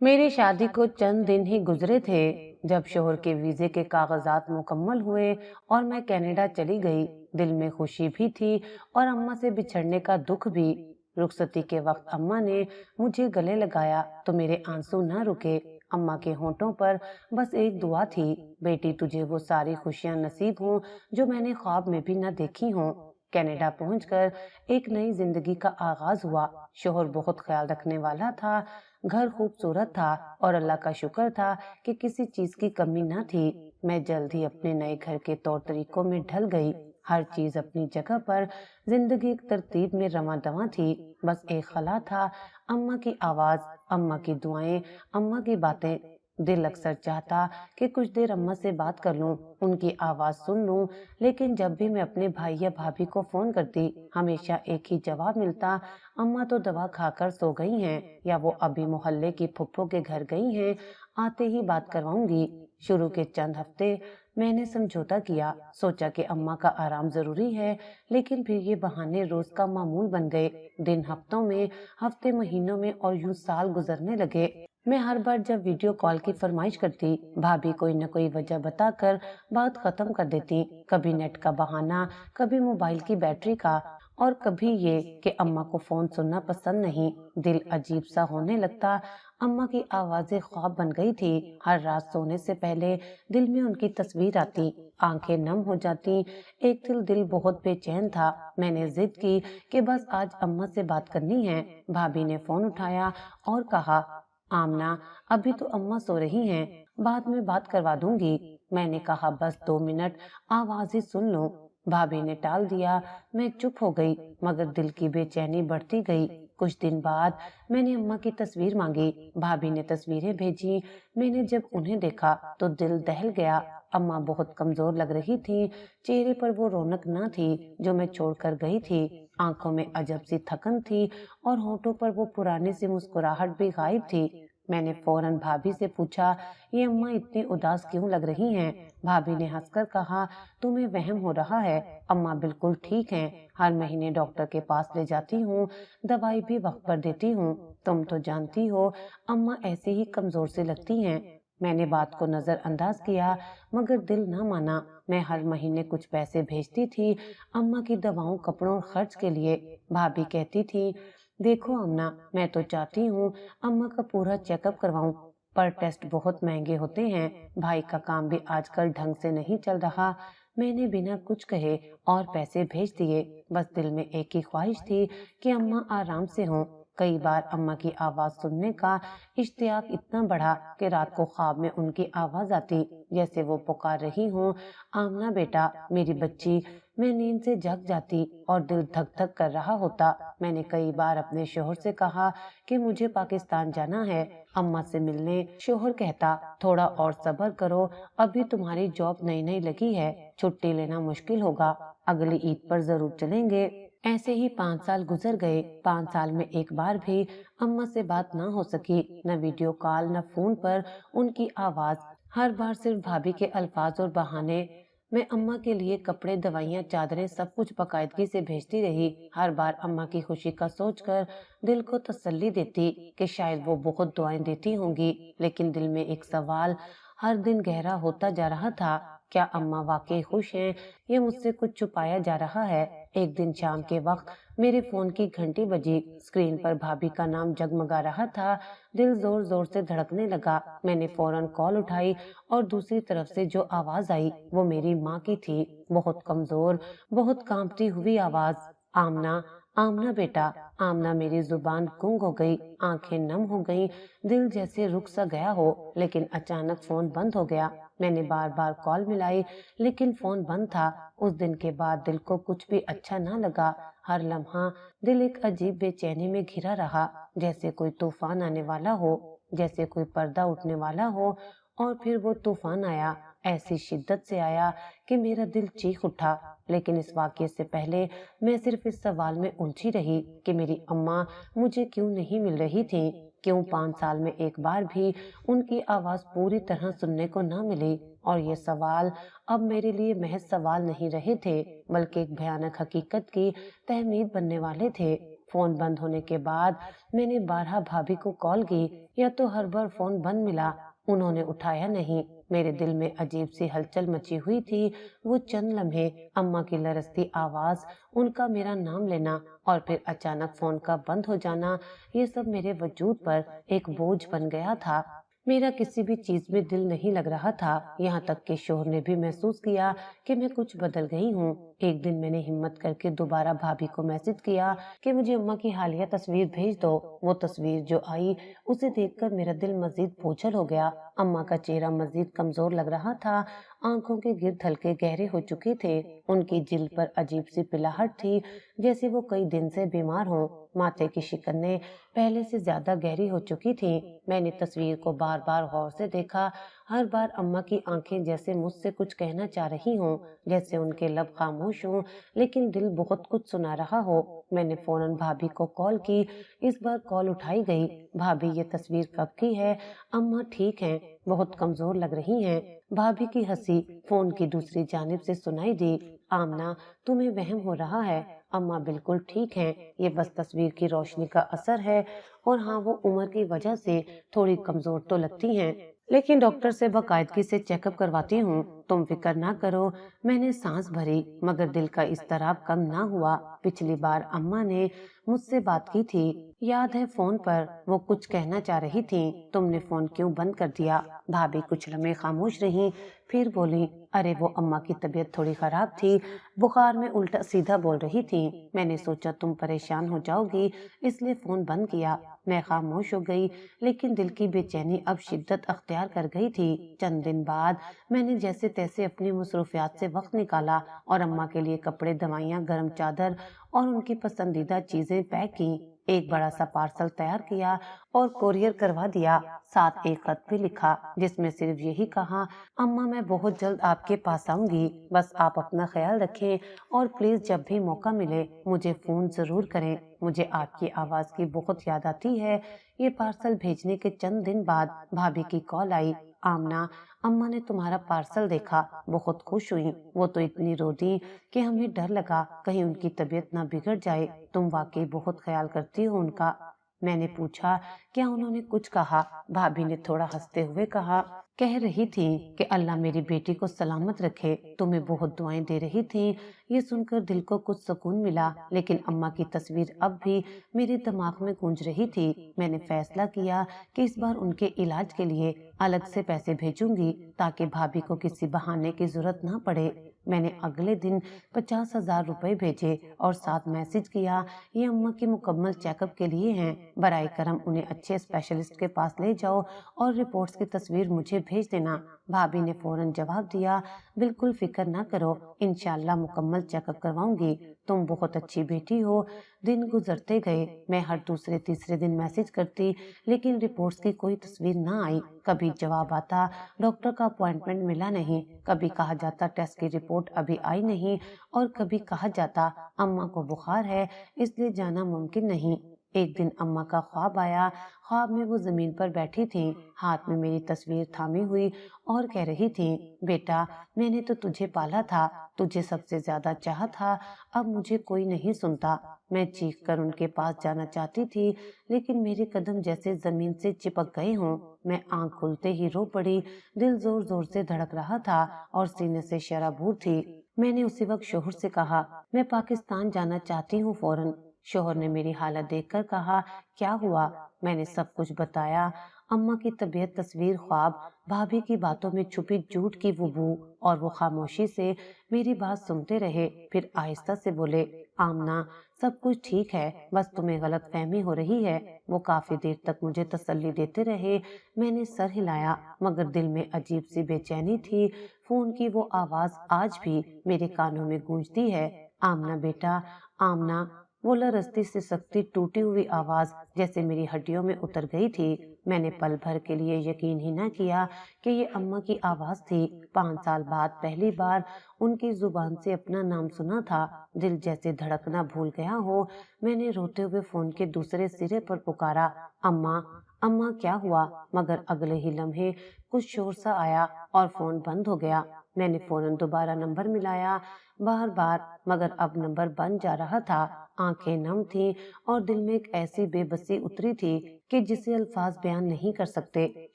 मेरी शादी को चंद दिन ही गुजरे थे जब शोहर के वीजे के कागजात मुकम्मल हुए और मैं कनाडा चली गई। दिल में खुशी भी थी और अम्मा से बिछड़ने का दुख भी। रुखसती के वक्त अम्मा ने मुझे गले लगाया तो मेरे आंसू न रुके। अम्मा के होंठों पर बस एक दुआ थी, बेटी तुझे वो सारी खुशियां नसीब हों जो मैंने ख्वाब में भी न देखी हों। कनाडा पहुंचकर एक नई जिंदगी का आगाज हुआ। शोहर बहुत ख्याल रखने वाला था, घर खूबसूरत था और अल्लाह का शुक्र था कि किसी चीज की कमी न थी। मैं जल्द ही अपने नए घर के तौर तरीकों में ढल गई। हर चीज अपनी जगह पर, जिंदगी एक तरतीब में रवां थी। बस एक खला था, अम्मा की आवाज, अम्मा की दुआएं, अम्मा की बातें। दिल अक्सर चाहता कि कुछ देर अम्मा से बात कर लूं, उनकी आवाज सुन लूं, लेकिन जब भी मैं अपने भाई या भाभी को फोन करती, हमेशा एक ही जवाब मिलता, अम्मा तो दवा खाकर सो गई हैं या वो अभी मोहल्ले की फुप्पो के घर गई हैं, आते ही बात करवाऊंगी। शुरू के चंद हफ्ते मैंने समझौता किया, सोचा कि अम्मा का आराम जरूरी है, लेकिन फिर ये बहाने रोज का मामूल बन गए। दिन हफ्तों में, हफ्ते महीनों में और यूं साल गुजरने लगे। मैं हर बार जब वीडियो कॉल की फरमाइश करती, भाभी कोई न कोई वजह बताकर बात खत्म कर देती। कभी नेट का बहाना, कभी मोबाइल की बैटरी का, और कभी ये कि अम्मा को फोन सुनना पसंद नहीं। दिल अजीब सा होने लगता। अम्मा की आवाजें ख्वाब बन गई थी। हर रात सोने से पहले दिल में उनकी तस्वीर आती, आंखें नम हो जाती। एक दिल बहुत बेचैन था। मैंने जिद की कि बस आज अम्मा से बात करनी है। भाभी ने फोन उठाया और कहा, आमना, अभी तो अम्मा सो रही हैं, बाद में बात करवा दूंगी। मैंने कहा, बस 2 मिनट, आवाज ही सुन लो। भाभी ने टाल दिया। मैं चुप हो गई, मगर दिल की बेचैनी बढ़ती गई। कुछ दिन बाद मैंने अम्मा की तस्वीर मांगी, भाभी ने तस्वीरें भेजी। मैंने जब उन्हें देखा तो दिल दहल गया। अम्मा बहुत कमजोर लग रही थी, चेहरे पर वो रौनक न थी जो मैं छोड़कर गई थी। आंखों में अजब सी थकन थी और होठों पर वो पुरानी सी मुस्कुराहट भी गायब थी। मैंने फौरन भाभी से पूछा, ये अम्मा इतनी उदास क्यों लग रही हैं? भाभी ने हंसकर कहा, तुम्हें वहम हो रहा है, अम्मा बिल्कुल ठीक हैं। हर महीने डॉक्टर के पास ले जाती हूँ, दवाई भी वक्त पर देती हूँ। तुम तो जानती हो, अम्मा ऐसे ही कमजोर से लगती हैं। मैंने बात को नजरअंदाज किया, मगर दिल न माना। मैं हर महीने कुछ पैसे भेजती थी अम्मा की दवाओं, कपड़ों और खर्च के लिए। भाभी कहती थी, देखो अम्ना, मैं तो चाहती हूँ अम्मा का पूरा चेकअप करवाऊं, पर टेस्ट बहुत महंगे होते हैं। भाई का काम भी आजकल ढंग से नहीं चल रहा। मैंने बिना कुछ कहे और पैसे भेज दिए। बस दिल में एक ही ख्वाहिश थी कि अम्मा आराम से हों। कई बार अम्मा की आवाज सुनने का इश्तियाक इतना बढ़ा कि रात को ख्वाब में उनकी आवाज आती, जैसे वो पुकार रही हो, आमना बेटा, मेरी बच्ची। मैं नींद से जग जाती और दिल धक धक कर रहा होता। मैंने कई बार अपने शोहर से कहा कि मुझे पाकिस्तान जाना है अम्मा से मिलने। शोहर कहता, थोड़ा और सब्र करो, अभी तुम्हारी जॉब नई नई लगी है, छुट्टी लेना मुश्किल होगा, अगली ईद पर जरूर चलेंगे। ऐसे ही 5 साल गुजर गए। 5 साल में एक बार भी अम्मा से बात न हो सकी, न वीडियो कॉल, न फोन पर उनकी आवाज। हर बार सिर्फ भाभी के अल्फाज और बहाने। मैं अम्मा के लिए कपड़े, दवाइयाँ, चादरें, सब कुछ बाकायदगी से भेजती रही। हर बार अम्मा की खुशी का सोचकर दिल को तसल्ली देती कि शायद वो बहुत दुआएं देती होंगी, लेकिन दिल में एक सवाल हर दिन गहरा होता जा रहा था, क्या अम्मा वाकई खुश हैं या मुझसे कुछ छुपाया जा रहा है? एक दिन शाम के वक्त मेरे फोन की घंटी बजी। स्क्रीन पर भाभी का नाम जगमगा रहा था। दिल जोर जोर से धड़कने लगा। मैंने फौरन कॉल उठाई और दूसरी तरफ से जो आवाज आई वो मेरी माँ की थी, बहुत कमजोर, बहुत कांपती हुई आवाज। आमना, आमना बेटा। आमना। मेरी जुबान गुंग हो गई, आंखें नम हो गईं, दिल जैसे रुक सा गया हो। लेकिन अचानक फोन बंद हो गया। मैंने बार बार कॉल मिलाई, लेकिन फोन बंद था। उस दिन के बाद दिल को कुछ भी अच्छा ना लगा। हर लम्हा दिल एक अजीब बेचैनी में घिरा रहा, जैसे कोई तूफान आने वाला हो, जैसे कोई पर्दा उठने वाला हो। और फिर वो तूफान आया, ऐसी शिद्दत से आया कि मेरा दिल चीख उठा। लेकिन इस वाकये से पहले मैं सिर्फ इस सवाल में उलझी रही कि मेरी अम्मा मुझे क्यों नहीं मिल रही थी, क्यों 5 साल में एक बार भी उनकी आवाज पूरी तरह सुनने को न मिली। और ये सवाल अब मेरे लिए महज सवाल नहीं रहे थे, बल्कि एक भयानक हकीकत की तहमीद बनने वाले थे। फोन बंद होने के बाद मैंने 12 भाभी को कॉल की, या तो हर बार फोन बंद मिला, उन्होंने उठाया नहीं। मेरे दिल में अजीब सी हलचल मची हुई थी। वो चंद लम्हे, अम्मा की लरजती आवाज, उनका मेरा नाम लेना और फिर अचानक फोन का बंद हो जाना, ये सब मेरे वजूद पर एक बोझ बन गया था। मेरा किसी भी चीज में दिल नहीं लग रहा था। यहाँ तक कि शोहर ने भी महसूस किया कि मैं कुछ बदल गई हूँ। एक दिन मैंने हिम्मत करके दोबारा भाभी को मैसेज किया कि मुझे अम्मा की हालिया तस्वीर भेज दो। वो तस्वीर जो आई, उसे देखकर मेरा दिल मजीद बोझल हो गया। अम्मा का चेहरा मजीद कमजोर लग रहा था, आंखों के गिर्द हल्के गहरे हो चुके थे, उनकी जिल्द पर अजीब सी पिलाहट थी, जैसे वो कई दिन से बीमार हो। माथे की शिकनें पहले से ज्यादा गहरी हो चुकी थी। मैंने तस्वीर को बार बार गौर से देखा। हर बार अम्मा की आंखें जैसे मुझसे कुछ कहना चाह रही हों, जैसे उनके लब खामोश हों, लेकिन दिल बहुत कुछ सुना रहा हो। मैंने फौरन भाभी को कॉल की। इस बार कॉल उठाई गई। भाभी, ये तस्वीर कब की है? अम्मा ठीक हैं, बहुत कमजोर लग रही हैं। भाभी की हंसी फोन की दूसरी जानिब से सुनाई दी। आमना, तुम्हें वहम हो रहा है, अम्मा बिल्कुल ठीक हैं, ये बस तस्वीर की रोशनी का असर है। और हाँ, वो उम्र की वजह से थोड़ी कमजोर तो लगती हैं, लेकिन डॉक्टर से बाकायदगी से चेकअप करवाती हूँ। तुम फिक्र ना करो। मैंने सांस भरी, मगर दिल का इज़्तिराब कम ना हुआ। पिछली बार अम्मा ने मुझसे बात की थी, याद है? फोन पर वो कुछ कहना चाह रही थी। तुमने फोन क्यों बंद कर दिया? भाभी कुछ लम्हे खामोश रही, फिर बोली, अरे वो अम्मा की तबीयत थोड़ी खराब थी, बुखार में उल्टा सीधा बोल रही थी। मैंने सोचा तुम परेशान हो जाओगी, इसलिए फोन बंद किया। मैं खामोश हो गई, लेकिन दिल की बेचैनी अब शिद्दत अख्तियार कर गई थी। चंद दिन बाद मैंने जैसे तैसे अपनी मसरूफियात से वक्त निकाला और अम्मा के लिए कपड़े, दवाइयाँ, गर्म चादर और उनकी पसंदीदा चीजें पैक की। एक बड़ा सा पार्सल तैयार किया और कोरियर करवा दिया। साथ एक खत भी लिखा, जिसमें सिर्फ यही कहा, अम्मा मैं बहुत जल्द आपके पास आऊंगी, बस आप अपना ख्याल रखें और प्लीज जब भी मौका मिले मुझे फोन जरूर करें। मुझे आपकी आवाज की बहुत याद आती है। ये पार्सल भेजने के चंद दिन बाद भाभी की कॉल आई, आमना, अम्मा ने तुम्हारा पार्सल देखा, बहुत खुश हुई। वो तो इतनी रोती कि हमें डर लगा कहीं उनकी तबीयत ना बिगड़ जाए। तुम वाकई बहुत ख्याल करती हो उनका। मैंने पूछा, क्या उन्होंने कुछ कहा? भाभी ने थोड़ा हंसते हुए कहा, कह रही थी कि अल्लाह मेरी बेटी को सलामत रखे, तुम्हें बहुत दुआएं दे रही थी। ये सुनकर दिल को कुछ सुकून मिला, लेकिन अम्मा की तस्वीर अब भी मेरे दिमाग में गूंज रही थी। मैंने फैसला किया कि इस बार उनके इलाज के लिए अलग से पैसे भेजूंगी, ताकि भाभी को किसी बहाने की जरूरत ना पड़े। मैंने अगले दिन 50,000 रुपए भेजे और साथ मैसेज किया, ये अम्मा के मुकम्मल चेकअप के लिए हैं, बराए करम उन्हें अच्छे स्पेशलिस्ट के पास ले जाओ और रिपोर्ट्स की तस्वीर मुझे भेज देना। भाभी ने फौरन जवाब दिया, बिल्कुल फिक्र ना करो, इंशाल्लाह मुकम्मल चेकअप करवाऊंगी। तुम बहुत अच्छी बेटी हो। दिन गुजरते गए, मैं हर दूसरे तीसरे दिन मैसेज करती, लेकिन रिपोर्ट्स की कोई तस्वीर ना आई। कभी जवाब आता, डॉक्टर का अपॉइंटमेंट मिला नहीं, कभी कहा जाता टेस्ट की रिपोर्ट अभी आई नहीं, और कभी कहा जाता अम्मा को बुखार है, इसलिए जाना मुमकिन नहीं। एक दिन अम्मा का ख्वाब आया। ख्वाब में वो जमीन पर बैठी थी, हाथ में मेरी तस्वीर थामी हुई और कह रही थी, बेटा मैंने तो तुझे पाला था, तुझे सबसे ज्यादा चाहा था, अब मुझे कोई नहीं सुनता। मैं चीख कर उनके पास जाना चाहती थी, लेकिन मेरे कदम जैसे जमीन से चिपक गए हों। मैं आंख खुलते ही रो पड़ी। दिल जोर जोर से धड़क रहा था और सीने से शराबूर थी। मैंने उसी वक्त शोहर से कहा, मैं पाकिस्तान जाना चाहती हूँ फौरन। शोहर ने मेरी हालत देखकर कहा, क्या हुआ? मैंने सब कुछ बताया, अम्मा की तबीयत, तस्वीर, ख्वाब, भाभी की बातों में छुपी झूठ की वो बू। और वो खामोशी से मेरी बात सुनते रहे, फिर आहिस्ता से बोले, आमना सब कुछ ठीक है, बस तुम्हें गलत फहमी हो रही है। वो काफी देर तक मुझे तसल्ली देते रहे। मैंने सर हिलाया, मगर दिल में अजीब सी बेचैनी थी। फोन की वो आवाज आज भी मेरे कानों में गूंजती है, आमना बेटा, आमना। वो लरजती से सख्ती टूटी हुई आवाज जैसे मेरी हड्डियों में उतर गई थी। मैंने पल भर के लिए यकीन ही न किया कि ये अम्मा की आवाज थी। 5 साल बाद पहली बार उनकी जुबान से अपना नाम सुना था। दिल जैसे धड़कना भूल गया हो। मैंने रोते हुए फोन के दूसरे सिरे पर पुकारा, अम्मा, अम्मा क्या हुआ? मगर अगले ही लम्हे कुछ शोर सा आया और फोन बंद हो गया। मैंने फौरन दोबारा नंबर मिलाया, बार बार, मगर अब नंबर बंद जा रहा था। आंखें नम थीं और दिल में एक ऐसी बेबसी उतरी थी कि जिसे अल्फाज बयान नहीं कर सकते।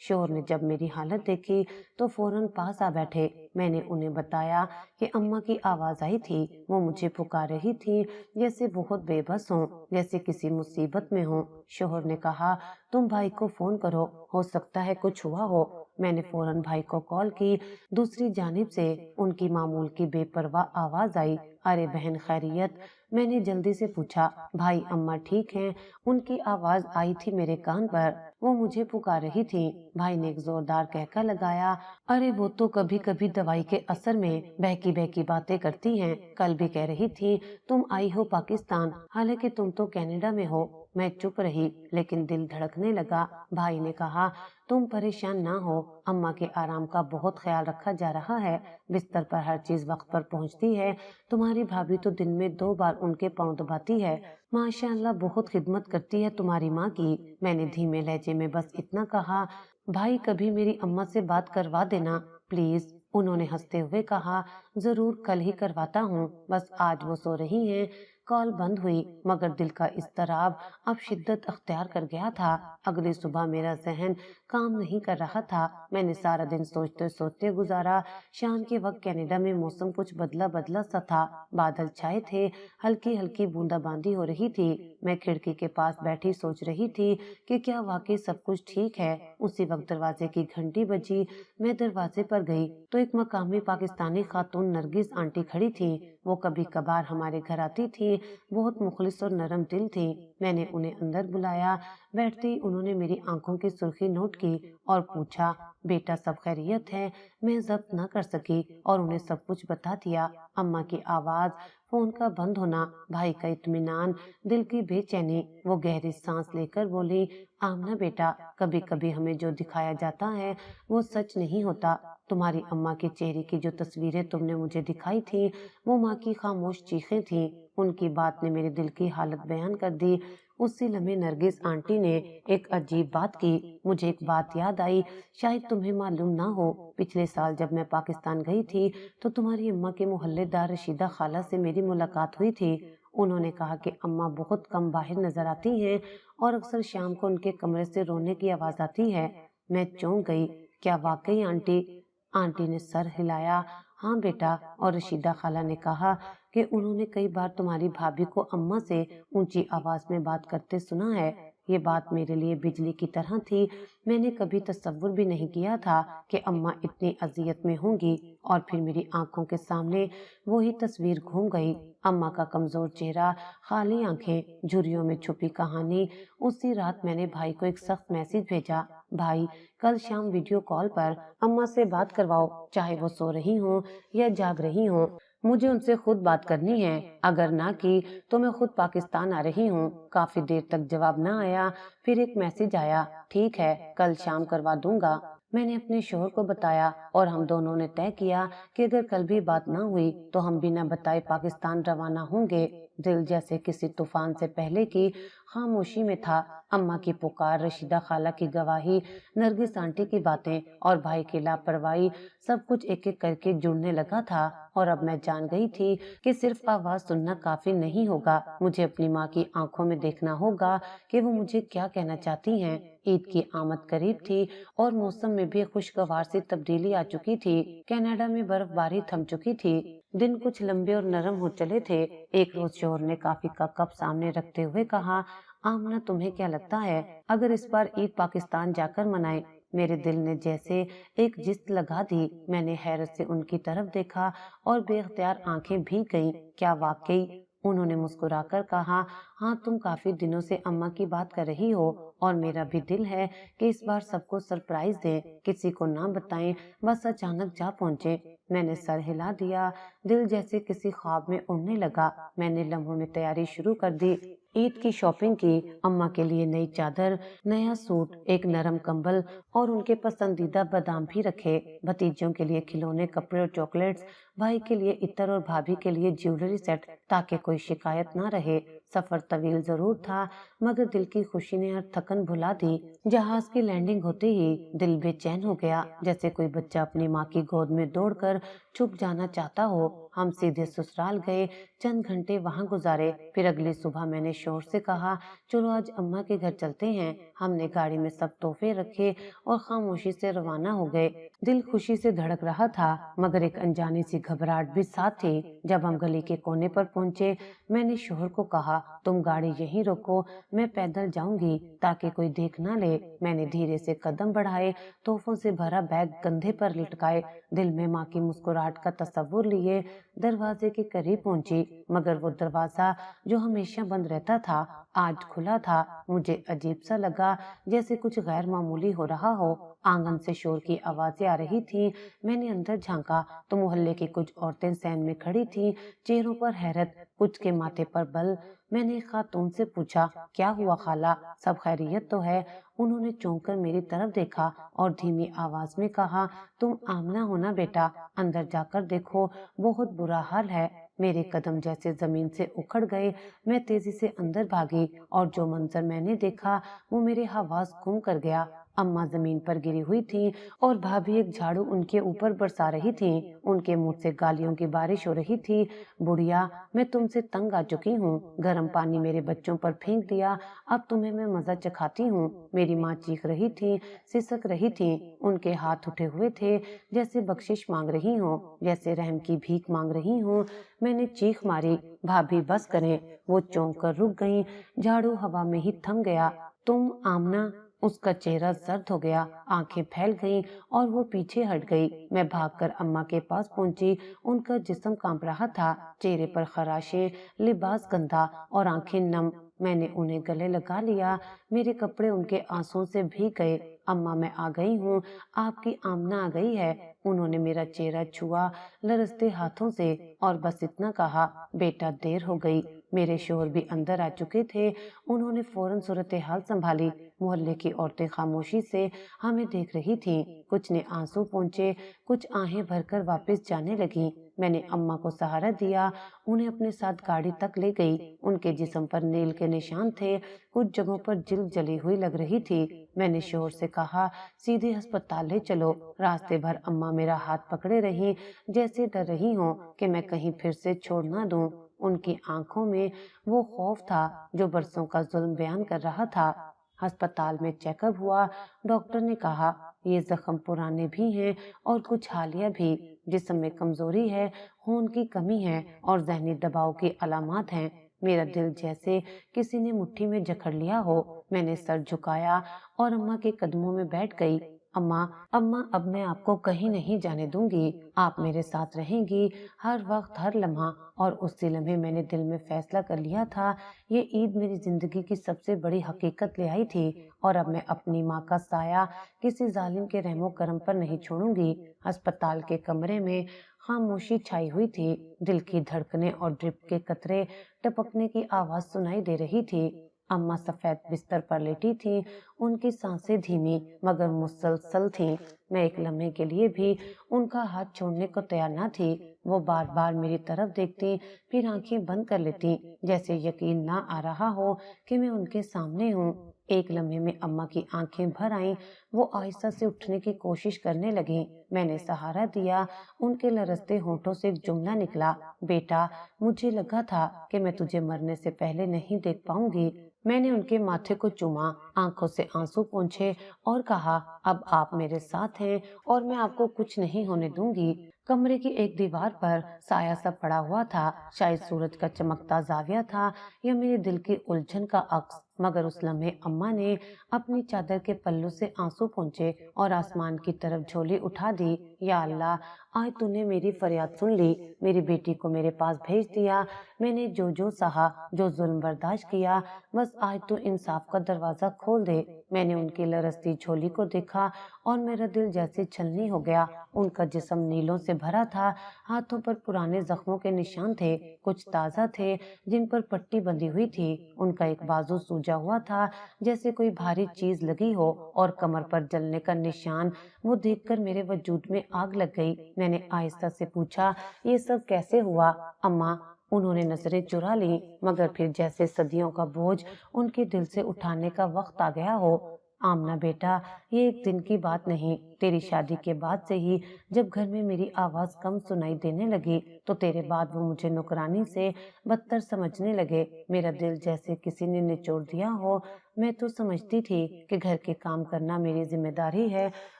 शोहर ने जब मेरी हालत देखी तो फौरन पास आ बैठे। मैंने उन्हें बताया कि अम्मा की आवाज आई थी, वो मुझे पुकार रही थी, जैसे बहुत बेबस हों, जैसे किसी मुसीबत में हों। शोहर ने कहा, तुम भाई को फोन करो, हो सकता है कुछ हुआ हो। मैंने फौरन भाई को कॉल की। दूसरी जानिब से उनकी मामूल की बेपरवाह आवाज आई, अरे बहन खैरियत? मैंने जल्दी से पूछा, भाई अम्मा ठीक हैं? उनकी आवाज आई थी मेरे कान पर, वो मुझे पुकार रही थी। भाई ने एक जोरदार कहका लगाया, अरे वो तो कभी कभी दवाई के असर में बहकी बहकी बातें करती हैं। कल भी कह रही थी तुम आई हो पाकिस्तान, हालांकि तुम तो कनाडा में हो। मैं चुप रही, लेकिन दिल धड़कने लगा। भाई ने कहा, तुम परेशान ना हो, अम्मा के आराम का बहुत ख्याल रखा जा रहा है, बिस्तर पर हर चीज वक्त पर पहुंचती है। तुम्हारी भाभी तो दिन में 2 बार उनके पांव दबाती है। माशाअल्लाह बहुत खिदमत करती है तुम्हारी माँ की। मैंने धीमे लहजे में बस इतना कहा, भाई कभी मेरी अम्मा से बात करवा देना प्लीज। उन्होंने हंसते हुए कहा, जरूर कल ही करवाता हूँ, बस आज वो सो रही हैं। कॉल बंद हुई, मगर दिल का इस्तराब अब शिद्दत अख्तियार कर गया था। अगली सुबह मेरा जहन काम नहीं कर रहा था। मैंने सारा दिन सोचते सोचते गुजारा। शाम के वक्त कनाडा में मौसम कुछ बदला बदला सा था। बादल छाए थे, हल्की हल्की बूंदाबांदी हो रही थी। मैं खिड़की के पास बैठी सोच रही थी कि क्या वाकई सब कुछ ठीक है। उसी वक्त दरवाजे की घंटी बजी। मैं दरवाजे पर गई तो एक मकामी पाकिस्तानी खातून नरगिस आंटी खड़ी थी। वो कभी कभार हमारे घर आती थी, बहुत मुखलिस और नरम दिल थी। मैंने उन्हें अंदर बुलाया। बैठते ही उन्होंने मेरी आंखों की सुर्खी नोट की और पूछा, बेटा सब खैरियत है? मैं जब्त न कर सकी और उन्हें सब कुछ बता दिया। अम्मा की आवाज, फोन का बंद होना, भाई का इत्मीनान, दिल की बेचैनी। वो गहरी सांस लेकर बोली, आमना बेटा, कभी कभी हमें जो दिखाया जाता है वो सच नहीं होता। तुम्हारी अम्मा के चेहरे की जो तस्वीरें तुमने मुझे दिखाई थी, वो माँ की खामोश चीखें थी। उनकी बात ने मेरे दिल की हालत बयान कर दी। उसी लम्हे नरगिस आंटी ने एक अजीब बात की। मुझे एक बात याद आई, शायद तुम्हें मालूम ना हो, पिछले साल जब मैं पाकिस्तान गई थी तो तुम्हारी अम्मा के मोहल्लेदार रशीदा खाला से मेरी मुलाकात हुई थी। उन्होंने कहा कि अम्मा बहुत कम बाहर नजर आती हैं और अक्सर शाम को उनके कमरे से रोने की आवाज आती है। मैं चौंक गई, क्या वाकई आंटी? आंटी ने सर हिलाया, हाँ बेटा। और रशीदा खाला ने कहा कि उन्होंने कई बार तुम्हारी भाभी को अम्मा से ऊंची आवाज में बात करते सुना है। ये बात मेरे लिए बिजली की तरह थी। मैंने कभी तसव्वुर भी नहीं किया था कि अम्मा इतनी अजियत में होंगी। और फिर मेरी आंखों के सामने वही तस्वीर घूम गई, अम्मा का कमजोर चेहरा, खाली आंखें, झुर्रियों में छुपी कहानी। उसी रात मैंने भाई को एक सख्त मैसेज भेजा, भाई कल शाम वीडियो कॉल पर अम्मा से बात करवाओ, चाहे वो सो रही हो या जाग रही हो। मुझे उनसे खुद बात करनी है, अगर ना की तो मैं खुद पाकिस्तान आ रही हूँ। काफी देर तक जवाब ना आया। फिर एक मैसेज आया, ठीक है कल शाम करवा दूंगा। मैंने अपने शोहर को बताया और हम दोनों ने तय किया कि अगर कल भी बात ना हुई तो हम बिना बताए पाकिस्तान रवाना होंगे। दिल जैसे किसी तूफान से पहले की खामोशी में था। अम्मा की पुकार, रशीदा खाला की गवाही, नरगिस आंटी की बातें और भाई की लापरवाही, सब कुछ एक एक करके जुड़ने लगा था। और अब मैं जान गई थी कि सिर्फ आवाज सुनना काफी नहीं होगा, मुझे अपनी माँ की आंखों में देखना होगा कि वो मुझे क्या कहना चाहती हैं। ईद की आमद करीब थी और मौसम में भी खुशगवार सी तब्दीली आ चुकी थी। कनाडा में बर्फबारी थम चुकी थी। दिन कुछ लंबे और नरम हो चले थे। एक रोज शोहर ने कॉफी का कप सामने रखते हुए कहा, आमना तुम्हें क्या लगता है अगर इस बार ईद पाकिस्तान जाकर मनाए? मेरे दिल ने जैसे एक जिस्त लगा दी। मैंने हैरत से उनकी तरफ देखा और बेख्तियार आंखें भीग गईं। क्या वाकई? उन्होंने मुस्कुराकर कहा, हाँ तुम काफी दिनों से अम्मा की बात कर रही हो और मेरा भी दिल है कि इस बार सबको सरप्राइज दें, किसी को ना बताएं, बस अचानक जा पहुंचे। मैंने सर हिला दिया। दिल जैसे किसी ख्वाब में उड़ने लगा। मैंने लम्हों में तैयारी शुरू कर दी। ईद की शॉपिंग की, अम्मा के लिए नई चादर, नया सूट, एक नरम कंबल और उनके पसंदीदा बादाम भी रखे। भतीजों के लिए खिलौने, कपड़े और चॉकलेट्स, भाई के लिए इत्र और भाभी के लिए ज्वेलरी सेट, ताकि कोई शिकायत ना रहे। सफर तवील जरूर था, मगर दिल की खुशी ने हर थकन भुला दी। जहाज की लैंडिंग होते ही दिल बेचैन हो गया, जैसे कोई बच्चा अपनी माँ की गोद में दौड़कर छुप जाना चाहता हो। हम सीधे ससुराल गए, चंद घंटे वहां गुजारे, फिर अगली सुबह मैंने शोर से कहा, चलो आज अम्मा के घर चलते हैं। हमने गाड़ी में सब तोहफे रखे और खामोशी से रवाना हो गए। दिल खुशी से धड़क रहा था, मगर एक अनजानी सी घबराहट भी साथ थी। जब हम गली के कोने पर पहुंचे, मैंने शोहर को कहा, तुम गाड़ी यहीं रोको, मैं पैदल जाऊंगी ताकि कोई देख ना ले। मैंने धीरे से कदम बढ़ाए, तोहफों से भरा बैग कंधे पर लटकाए, दिल में माँ की मुस्कुराहट का तस्वुर लिए दरवाजे के करीब पहुंची। मगर वो दरवाजा जो हमेशा बंद रहता था आज खुला था। मुझे अजीब सा लगा, जैसे कुछ गैर मामूली हो रहा हो। आंगन से शोर की आवाजें आ रही थी। मैंने अंदर झांका तो मोहल्ले की कुछ औरतें सैन में खड़ी थी, चेहरों पर हैरत, कुछ के माथे पर बल। मैंने एक खातून से पूछा, क्या हुआ खाला, सब खैरियत तो है? उन्होंने चौंक कर मेरी तरफ देखा और धीमी आवाज में कहा, तुम आमना हो ना बेटा, अंदर जाकर देखो, बहुत बुरा हाल है। मेरे कदम जैसे जमीन से उखड़ गए। मैं तेजी से अंदर भागी और जो मंजर मैंने देखा वो मेरे हवास गुम कर गया। अम्मा जमीन पर गिरी हुई थी और भाभी एक झाड़ू उनके ऊपर बरसा रही थी। उनके मुंह से गालियों की बारिश हो रही थी। बुढ़िया, मैं तुमसे तंग आ चुकी हूँ, गर्म पानी मेरे बच्चों पर फेंक दिया, अब तुम्हें मैं मजा चखाती हूँ। मेरी माँ चीख रही थी, सिसक रही थी, उनके हाथ उठे हुए थे, जैसे बख्शिश मांग रही हूँ, जैसे रहम की भीख मांग रही हूँ। मैंने चीख मारी, भाभी बस करें। वो चौंक कर रुक गईं, झाड़ू हवा में ही थम गया। तुम आमना? उसका चेहरा जर्द हो गया, आंखें फैल गईं और वो पीछे हट गई। मैं भागकर अम्मा के पास पहुंची। उनका जिस्म कांप रहा था, चेहरे पर खराशें, लिबास गंदा और आंखें नम। मैंने उन्हें गले लगा लिया, मेरे कपड़े उनके आंसुओं से भीग गए। अम्मा, मैं आ गई हूँ, आपकी आमना आ गई है। उन्होंने मेरा चेहरा छुआ लरसते हाथों से और बस इतना कहा, बेटा देर हो गई। मेरे शोहर भी अंदर आ चुके थे। उन्होंने फौरन सूरत हाल संभाली। मोहल्ले की औरतें खामोशी से हमें देख रही थीं। कुछ ने आंसू पोंछे, कुछ आहें भरकर वापस जाने लगी। मैंने अम्मा को सहारा दिया, उन्हें अपने साथ गाड़ी तक ले गई। उनके जिस्म पर नील के निशान थे, कुछ जगहों पर जिल्द जली हुई लग रही थी। मैंने शोर से कहा, सीधे अस्पताल ले चलो। रास्ते भर अम्मा मेरा हाथ पकड़े रही, जैसे डर रही हो कि मैं कहीं फिर से छोड़ ना दूं। उनकी आंखों में वो खौफ था जो बरसों का जुल्म बयान कर रहा था। अस्पताल में चेकअप हुआ। डॉक्टर ने कहा, ये जख्म पुराने भी हैं और कुछ हालिया भी। जिस्म में कमजोरी है, खून की कमी है और जहनी दबाव की अलामत हैं। मेरा दिल जैसे किसी ने मुट्ठी में जकड़ लिया हो। मैंने सर झुकाया और अम्मा के कदमों में बैठ गई। अम्मा, अम्मा, अब मैं आपको कहीं नहीं जाने दूंगी, आप मेरे साथ रहेंगी हर वक्त, हर लम्हा। और उसी लम्हे मैंने दिल में फैसला कर लिया था, ये ईद मेरी जिंदगी की सबसे बड़ी हकीकत ले आई थी और अब मैं अपनी माँ का साया किसी जालिम के रहमो करम पर नहीं छोड़ूंगी। अस्पताल के कमरे में खामोशी छाई हुई थी। दिल की धड़कनें और ड्रिप के कतरे टपकने की आवाज सुनाई दे रही थी। अम्मा सफेद बिस्तर पर लेटी थी, उनकी सांसें धीमी मगर मुसलसल थीं। मैं एक लम्हे के लिए भी उनका हाथ छोड़ने को तैयार न थी। वो बार बार मेरी तरफ देखती, फिर आंखें बंद कर लेती, जैसे यकीन ना आ रहा हो कि मैं उनके सामने हूँ। एक लम्हे में अम्मा की आंखें भर आईं, वो आहिस्ता से उठने की कोशिश करने लगी। मैंने सहारा दिया। उनके लरसते होठों से एक जुमला निकला, बेटा, मुझे लगा था कि मैं तुझे मरने से पहले नहीं देख पाऊंगी। मैंने उनके माथे को चूमा, आंखों से आंसू पोंछे और कहा, अब आप मेरे साथ हैं और मैं आपको कुछ नहीं होने दूंगी। कमरे की एक दीवार पर साया सा पड़ा हुआ था, शायद सूरज का चमकता जाविया था या मेरे दिल की उलझन का अक्स। मगर उस लम्हे अम्मा ने अपनी चादर के पल्लू से आंसू पोंछे और आसमान की तरफ झोली उठा दी। या अल्लाह, आज तूने मेरी फरियाद सुन ली, मेरी बेटी को मेरे पास भेज दिया। मैंने जो सहा, जो जुल्म बर्दाश्त किया, बस आज तू इंसाफ का दरवाजा खोल दे। मैंने उनकी लरसती झोली को देखा और मेरा दिल जैसे छलनी हो गया। उनका जिस्म नीलों से भरा था, हाथों पर पुराने जख्मों के निशान थे, कुछ ताजा थे जिन पर पट्टी बंधी हुई थी। उनका एक बाजू सूजा हुआ था, जैसे कोई भारी चीज लगी हो, और कमर पर जलने का निशान। वो देखकर मेरे वजूद में आग लग गई। मैंने आहिस्ता से पूछा, ये सब कैसे हुआ? अम्मा, انہوں نے نظریں چرا لی، مگر پھر جیسے صدیوں کا بوجھ ان کے دل سے اٹھانے کا وقت آ گیا ہو۔ آمنہ بیٹا، یہ ایک دن کی بات نہیں، تیری شادی کے بعد سے ہی جب گھر میں میری آواز کم سنائی دینے لگی تو تیرے بعد وہ مجھے نوکرانی سے بدتر سمجھنے لگے۔ میرا دل جیسے کسی نے نچوڑ دیا ہو۔ میں تو سمجھتی تھی کہ گھر کے کام کرنا میری ذمہ داری ہے،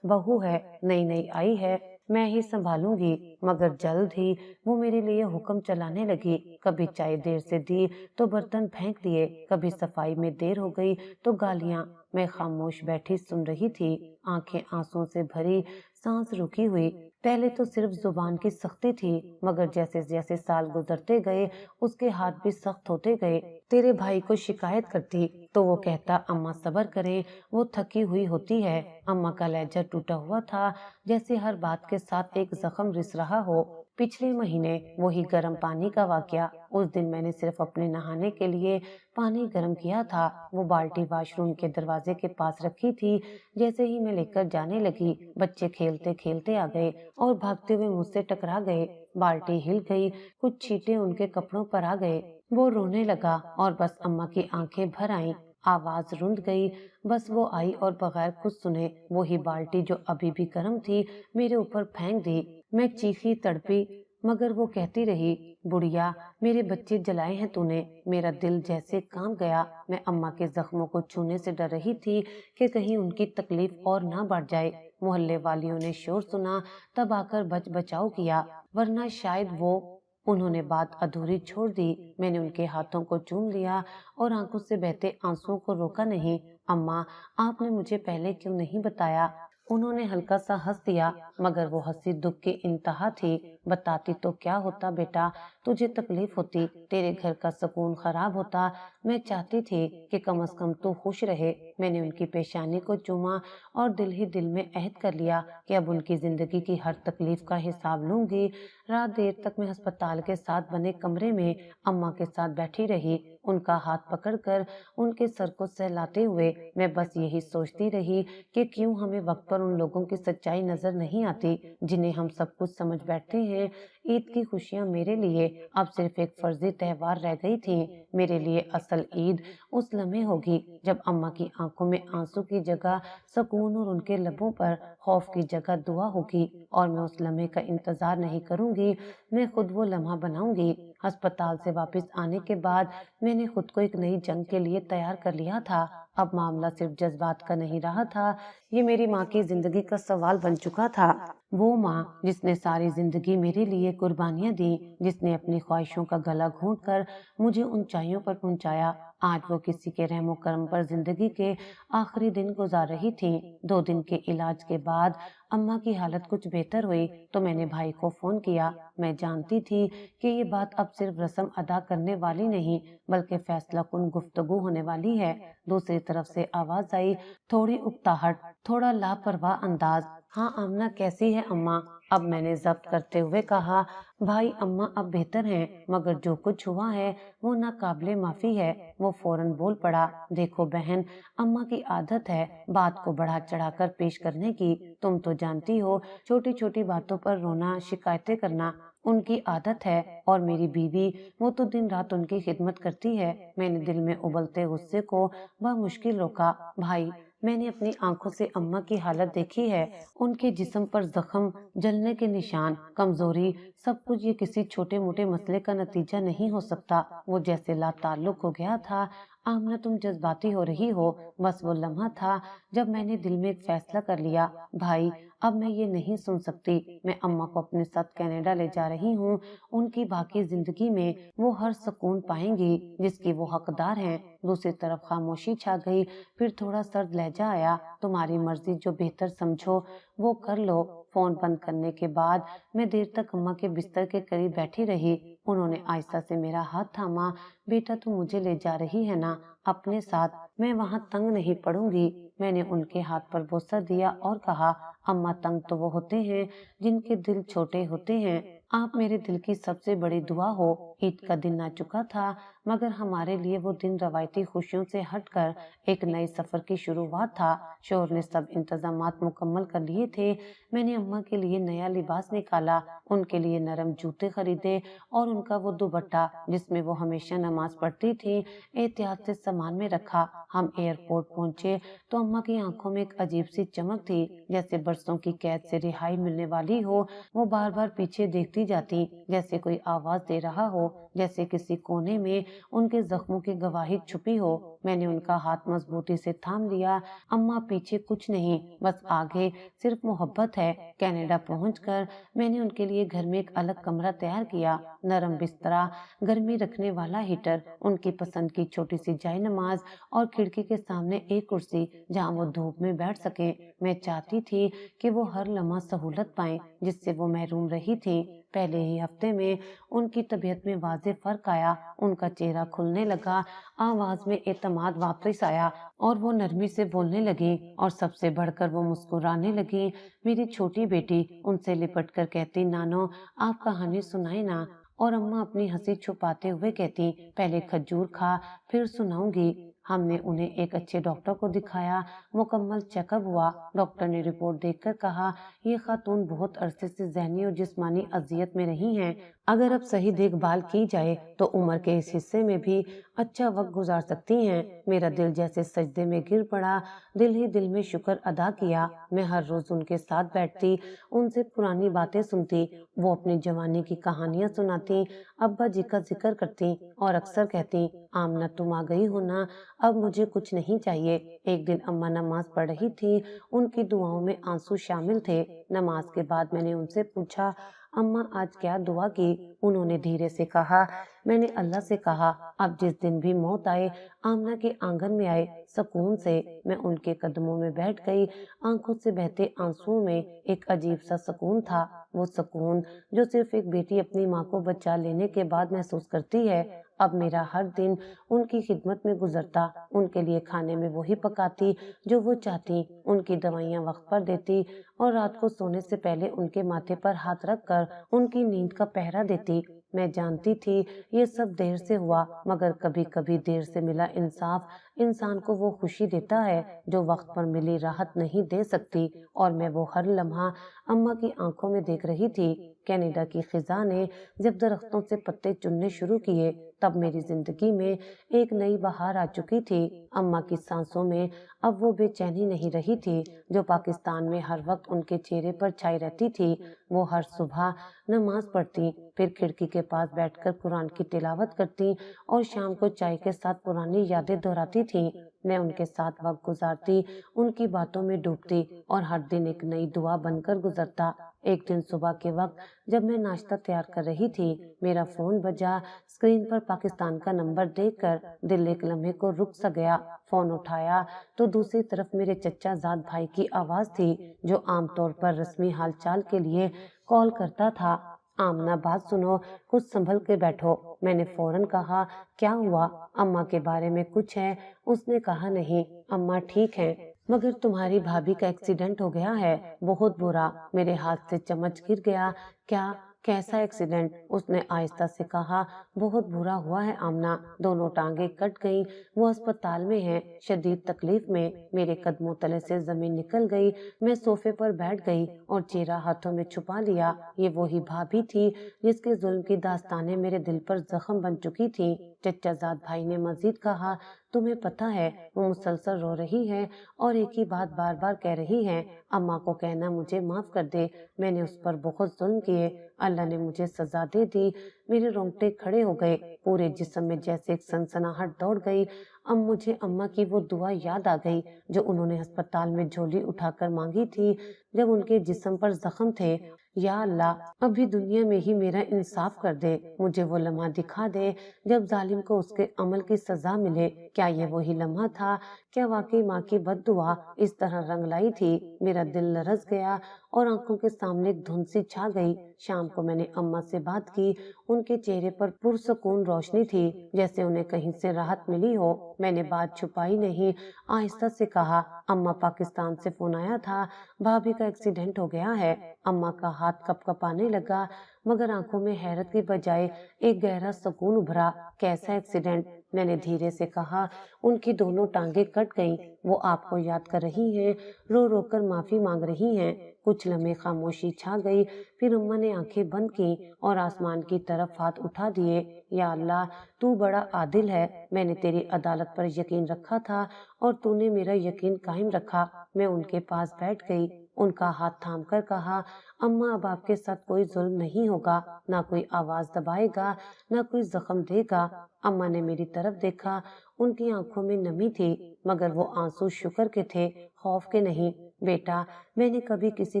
بہو ہے، نئی نئی آئی ہے، میں ہی سنبھالوں گی، مگر جلد ہی وہ میرے لیے حکم چلانے لگی۔ کبھی چائے دیر سے دی تو برتن پھینک دیے، کبھی صفائی میں دیر ہو گئی تو گالیاں۔ میں خاموش بیٹھی سن رہی تھی، آنکھیں آنسوں سے بھری، سانس رکی ہوئی۔ پہلے تو صرف زبان کی سختی تھی، مگر جیسے جیسے سال گزرتے گئے اس کے ہاتھ بھی سخت ہوتے گئے۔ تیرے بھائی کو شکایت کرتی تو وہ کہتا اماں صبر کریں، وہ تھکی ہوئی ہوتی ہے۔ اماں کا لہجہ ٹوٹا ہوا تھا، جیسے ہر بات کے ساتھ ایک زخم رس رہا ہو۔ پچھلے مہینے وہی گرم پانی کا واقعہ۔ اس دن میں نے صرف اپنے نہانے کے لیے پانی گرم کیا تھا، وہ بالٹی واش روم کے دروازے کے پاس رکھی تھی۔ جیسے ہی میں لے کر جانے لگی، بچے کھیلتے کھیلتے آ گئے اور بھاگتے ہوئے مجھ سے ٹکرا گئے۔ بالٹی ہل گئی، کچھ چھینٹے ان کے کپڑوں پر آ گئے۔ وہ رونے لگا اور بس اماں کی آنکھیں بھر آئیں، آواز رند گئی۔ بس وہ آئی اور بغیر کچھ سنے وہی بالٹی جو ابھی بھی گرم تھی میرے اوپر پھینک دی۔ میں چیخی تڑپی، مگر وہ کہتی رہی، بڑھیا میرے بچے جلائے ہیں تو نے۔ میرا دل جیسے کانپ گیا۔ میں اماں کے زخموں کو چھونے سے ڈر رہی تھی کہ کہیں ان کی تکلیف اور نہ بڑھ جائے۔ محلے والیوں نے شور سنا، تب آ کر بچاؤ کیا، ورنہ شاید وہ۔ انہوں نے بات ادھوری چھوڑ دی۔ میں نے ان کے ہاتھوں کو چوم لیا اور آنکھوں سے بہتے آنسوؤں کو روکا نہیں۔ اماں، آپ نے مجھے پہلے کیوں نہیں بتایا؟ انہوں نے ہلکا سا ہنس دیا، مگر وہ ہنسی دکھ کی انتہا تھی۔ بتاتی تو کیا ہوتا بیٹا، تجھے تکلیف ہوتی، تیرے گھر کا سکون خراب ہوتا۔ میں چاہتی تھی کہ کم از کم تو خوش رہے۔ میں نے ان کی پیشانی کو چوما اور دل ہی دل میں عہد کر لیا کہ اب ان کی زندگی کی ہر تکلیف کا حساب لوں گی۔ رات دیر تک میں ہسپتال کے ساتھ بنے کمرے میں اماں کے ساتھ بیٹھی رہی، ان کا ہاتھ پکڑ کر ان کے سر کو سہلاتے ہوئے۔ میں بس یہی سوچتی رہی کہ کیوں ہمیں وقت پر ان لوگوں کی سچائی نظر نہیں آتی جنہیں ہم سب کچھ سمجھ بیٹھتے ہیں۔ عید کی خوشیاں میرے لیے اب صرف ایک فرضی تہوار رہ گئی تھی۔ میرے لیے اصل عید اس لمحے ہوگی جب اماں کی آنکھوں میں آنسو کی جگہ سکون اور ان کے لبوں پر خوف کی جگہ دعا ہوگی، اور میں اس لمحے کا انتظار نہیں کروں گی، میں خود وہ لمحہ بناؤں گی۔ ہسپتال سے واپس آنے کے بعد میں نے خود کو ایک نئی جنگ کے لیے تیار کر لیا تھا۔ اب معاملہ صرف جذبات کا نہیں رہا تھا، یہ میری ماں کی زندگی کا سوال بن چکا تھا۔ وہ ماں جس نے ساری زندگی میرے لیے قربانیاں دی، جس نے اپنی خواہشوں کا گلا گھونٹ کر مجھے اونچائیوں پر پہنچایا، آج وہ کسی کے رحم و کرم پر زندگی کے آخری دن گزار رہی تھی۔ 2 دن کے علاج کے بعد اماں کی حالت کچھ بہتر ہوئی تو میں نے بھائی کو فون کیا۔ میں جانتی تھی کہ یہ بات اب صرف رسم ادا کرنے والی نہیں بلکہ فیصلہ کن گفتگو ہونے والی ہے۔ دوسری طرف سے آواز آئی، تھوڑی اکتاہٹ، تھوڑا لاپرواہ انداز۔ ہاں آمنہ، کیسی ہے اماں؟ اب میں نے ضبط کرتے ہوئے کہا، بھائی اماں اب بہتر ہیں، مگر جو کچھ ہوا ہے وہ ناقابل معافی ہے۔ وہ فوراً بول پڑا، دیکھو بہن، اماں کی عادت ہے بات کو بڑھا چڑھا کر پیش کرنے کی، تم تو جانتی ہو، چھوٹی چھوٹی باتوں پر رونا، شکایتیں کرنا ان کی عادت ہے، اور میری بیوی، وہ تو دن رات ان کی خدمت کرتی ہے۔ میں نے دل میں ابلتے غصے کو بمشکل روکا۔ بھائی، میں نے اپنی آنکھوں سے اماں کی حالت دیکھی ہے، ان کے جسم پر زخم، جلنے کے نشان، کمزوری، سب کچھ یہ کسی چھوٹے موٹے مسئلے کا نتیجہ نہیں ہو سکتا۔ وہ جیسے لا تعلق ہو گیا تھا۔ آمنہ، تم جذباتی ہو رہی ہو، بس وہ لمحہ تھا جب میں نے دل میں ایک فیصلہ کر لیا۔ بھائی، اب میں یہ نہیں سن سکتی، میں اماں کو اپنے ساتھ کینیڈا لے جا رہی ہوں۔ ان کی باقی زندگی میں وہ ہر سکون پائیں گی جس کی وہ حقدار ہیں۔ دوسری طرف خاموشی چھا گئی، پھر تھوڑا سرد لہجہ آیا، تمہاری مرضی، جو بہتر سمجھو وہ کر لو۔ فون بند کرنے کے بعد میں دیر تک اماں کے بستر کے قریب بیٹھی رہی۔ انہوں نے آہستہ سے میرا ہاتھ تھاما، بیٹا تم مجھے لے جا رہی ہے نا اپنے ساتھ؟ میں وہاں تنگ نہیں پڑوں گی۔ میں نے ان کے ہاتھ پر بوسہ دیا اور کہا، اماں، تنگ تو وہ ہوتے ہیں جن کے دل چھوٹے ہوتے ہیں، آپ میرے دل کی سب سے بڑی دعا ہو۔ عید کا دن آ چکا تھا، مگر ہمارے لیے وہ دن روایتی خوشیوں سے ہٹ کر ایک نئے سفر کی شروعات تھا۔ شوہر نے سب انتظامات مکمل کر لیے تھے۔ میں نے اماں کے لیے نیا لباس نکالا، ان کے لیے نرم جوتے خریدے اور ان کا وہ دوپٹہ جس میں وہ ہمیشہ نماز پڑھتی تھی احتیاط سے سامان میں رکھا۔ ہم ایئرپورٹ پہنچے تو اماں کی آنکھوں میں ایک عجیب سی چمک تھی، جیسے برسوں کی قید سے رہائی ملنے والی ہو۔ وہ بار بار پیچھے دیکھتی جاتی، جیسے کوئی آواز دے رہا ہو، جیسے کسی کونے میں ان کے زخموں کی گواہی چھپی ہو۔ میں نے ان کا ہاتھ مضبوطی سے تھام لیا۔ اماں پیچھے کچھ نہیں، بس آگے صرف محبت ہے۔ کینیڈا پہنچ کر میں نے ان کے لیے گھر میں ایک الگ کمرہ تیار کیا، نرم بسترا، گرمی رکھنے والا ہیٹر، ان کی پسند کی چھوٹی سی جائے نماز اور کھڑکی کے سامنے ایک کرسی جہاں وہ دھوپ میں بیٹھ سکیں۔ میں چاہتی تھی کہ وہ ہر لمحہ سہولت پائیں جس سے وہ محروم رہی تھی۔ پہلے ہی ہفتے میں ان کی طبیعت میں واضح فرق آیا، ان کا چہرہ کھلنے لگا، آواز میں اعتماد واپس آیا اور وہ نرمی سے بولنے لگی اور سب سے بڑھ کر وہ مسکرانے لگی۔ میری چھوٹی بیٹی ان سے لپٹ کر کہتی، نانو آپ کہانی سنائے نا، اور اماں اپنی ہنسی چھپاتے ہوئے کہتی، پہلے کھجور کھا پھر سناؤں گی۔ ہم نے انہیں ایک اچھے ڈاکٹر کو دکھایا، مکمل چیک اپ ہوا۔ ڈاکٹر نے رپورٹ دیکھ کر کہا، یہ خاتون بہت عرصے سے ذہنی اور جسمانی اذیت میں رہی ہیں، اگر اب صحیح دیکھ بھال کی جائے تو عمر کے اس حصے میں بھی اچھا وقت گزار سکتی ہیں۔ میرا دل جیسے سجدے میں گر پڑا، دل ہی دل میں شکر ادا کیا۔ میں ہر روز ان کے ساتھ بیٹھتی، ان سے پرانی باتیں سنتی، وہ اپنی جوانی کی کہانیاں سناتی، ابا جی کا ذکر کرتی اور اکثر کہتی، آمنہ تم آ گئی ہو نا، اب مجھے کچھ نہیں چاہیے۔ ایک دن اماں نماز پڑھ رہی تھی، ان کی دعاؤں میں آنسو شامل تھے۔ نماز کے بعد میں نے ان سے پوچھا، اماں آج کیا دعا کی؟ انہوں نے دھیرے سے کہا، میں نے اللہ سے کہا اب جس دن بھی موت آئے آمنہ کے آنگن میں آئے سکون سے۔ میں ان کے قدموں میں بیٹھ گئی، آنکھوں سے بہتے آنسوؤں میں ایک عجیب سا سکون تھا، وہ سکون جو صرف ایک بیٹی اپنی ماں کو بچا لینے کے بعد محسوس کرتی ہے۔ اب میرا ہر دن ان کی خدمت میں گزرتا، ان کے لیے کھانے میں وہی پکاتی جو وہ چاہتی، ان کی دوائیاں وقت پر دیتی اور رات کو سونے سے پہلے ان کے ماتھے پر ہاتھ رکھ کر ان کی نیند کا پہرا دیتی۔ میں جانتی تھی یہ سب دیر سے ہوا، مگر کبھی کبھی دیر سے ملا انصاف انسان کو وہ خوشی دیتا ہے جو وقت پر ملی راحت نہیں دے سکتی، اور میں وہ ہر لمحہ اماں کی آنکھوں میں دیکھ رہی تھی۔ کینیڈا کی خزاں نے جب درختوں سے پتے چننے شروع کیے تب میری زندگی میں ایک نئی بہار آ چکی تھی۔ اماں کی سانسوں میں اب وہ بے چینی نہیں رہی تھی جو پاکستان میں ہر وقت ان کے چہرے پر چھائی رہتی تھی۔ وہ ہر صبح نماز پڑھتی، پھر کھڑکی کے پاس بیٹھ کر قرآن کی تلاوت کرتی اور شام کو چائے کے ساتھ پرانی یادیں دہراتی تھیں۔ میں ان کے ساتھ وقت گزارتی، ان کی باتوں میں ڈوبتی اور ہر دن ایک نئی دعا بن کر گزرتا۔ ایک دن صبح کے وقت جب میں ناشتہ تیار کر رہی تھی، میرا فون بجا۔ اسکرین پر پاکستان کا نمبر دیکھ کر دل ایک لمحے کو رک سا گیا۔ فون اٹھایا تو دوسری طرف میرے چچا زاد بھائی کی آواز تھی جو عام طور پر رسمی حال چال کے لیے کال کرتا تھا۔ آمنہ بات سنو، کچھ سنبھل کے بیٹھو۔ میں نے فوراً کہا، کیا ہوا؟ اماں کے بارے میں کچھ ہے؟ اس نے کہا، نہیں اماں ٹھیک ہیں، مگر تمہاری بھابھی کا ایکسیڈنٹ ہو گیا ہے، بہت برا۔ میرے ہاتھ سے چمچ گر گیا۔ کیا؟ کیسا ایکسیڈنٹ؟ اس نے آہستہ سے کہا، بہت برا ہوا ہے آمنہ، دونوں ٹانگیں کٹ گئی، وہ اسپتال میں ہیں، شدید تکلیف میں۔ میرے قدموں تلے سے زمین نکل گئی، میں صوفے پر بیٹھ گئی اور چہرہ ہاتھوں میں چھپا لیا۔ یہ وہی بھابھی تھی جس کے ظلم کی داستانیں میرے دل پر زخم بن چکی تھی۔ چچا زاد بھائی نے مزید کہا، تمہیں پتہ ہے وہ مسلسل رو رہی ہے اور ایک ہی بات بار بار کہہ رہی ہے، اماں کو کہنا مجھے معاف کر دے، میں نے اس پر بہت ظلم کیے، اللہ نے مجھے سزا دے دی۔ میرے رونگٹے کھڑے ہو گئے، پورے جسم میں جیسے ایک سنسناہٹ دوڑ گئی۔ اب مجھے اماں کی وہ دعا یاد آ گئی جو انہوں نے ہسپتال میں جھولی اٹھا کر مانگی تھی جب ان کے جسم پر زخم تھے، یا اللہ ابھی دنیا میں ہی میرا انصاف کر دے، مجھے وہ لمحہ دکھا دے جب ظالم کو اس کے عمل کی سزا ملے۔ کیا یہ وہی لمحہ تھا؟ کیا واقعی ماں کی بد دعا اس طرح رنگ لائی تھی؟ میرا دل لرز گیا اور آنکھوں کے سامنے ایک دھند سی چھا گئی۔ شام کو میں نے اماں سے بات کی، ان کے چہرے پر پرسکون روشنی تھی، جیسے انہیں کہیں سے راحت ملی ہو۔ میں نے بات چھپائی نہیں، آہستہ سے کہا، اماں پاکستان سے فون آیا تھا، بھابھی کا ایکسیڈنٹ ہو گیا ہے۔ اماں کا ہاتھ کپ کپانے لگا، مگر آنکھوں میں حیرت کی بجائے ایک گہرا سکون ابھرا۔ کیسا ایکسیڈنٹ؟ میں نے دھیرے سے کہا۔ ان کی دونوں ٹانگیں کٹ گئیں، وہ آپ کو یاد کر رہی ہیں، رو رو کر معافی مانگ رہی ہیں۔ کچھ لمحے خاموشی چھا گئی، پھر اماں نے آنکھیں بند کی اور آسمان کی طرف ہاتھ اٹھا دیے۔ یا اللہ، تو بڑا عادل ہے، میں نے تیری عدالت پر یقین رکھا تھا اور تو نے میرا یقین قائم رکھا۔ میں ان کے پاس بیٹھ گئی، ان کا ہاتھ تھام کر کہا، اماں اب آپ کے ساتھ کوئی ظلم نہیں ہوگا، نہ کوئی آواز دبائے گا، نہ کوئی زخم دے گا۔ اماں نے میری طرف دیکھا، ان کی آنکھوں میں نمی تھی، مگر وہ آنسو شکر کے تھے، خوف کے نہیں۔ بیٹا، میں نے کبھی کسی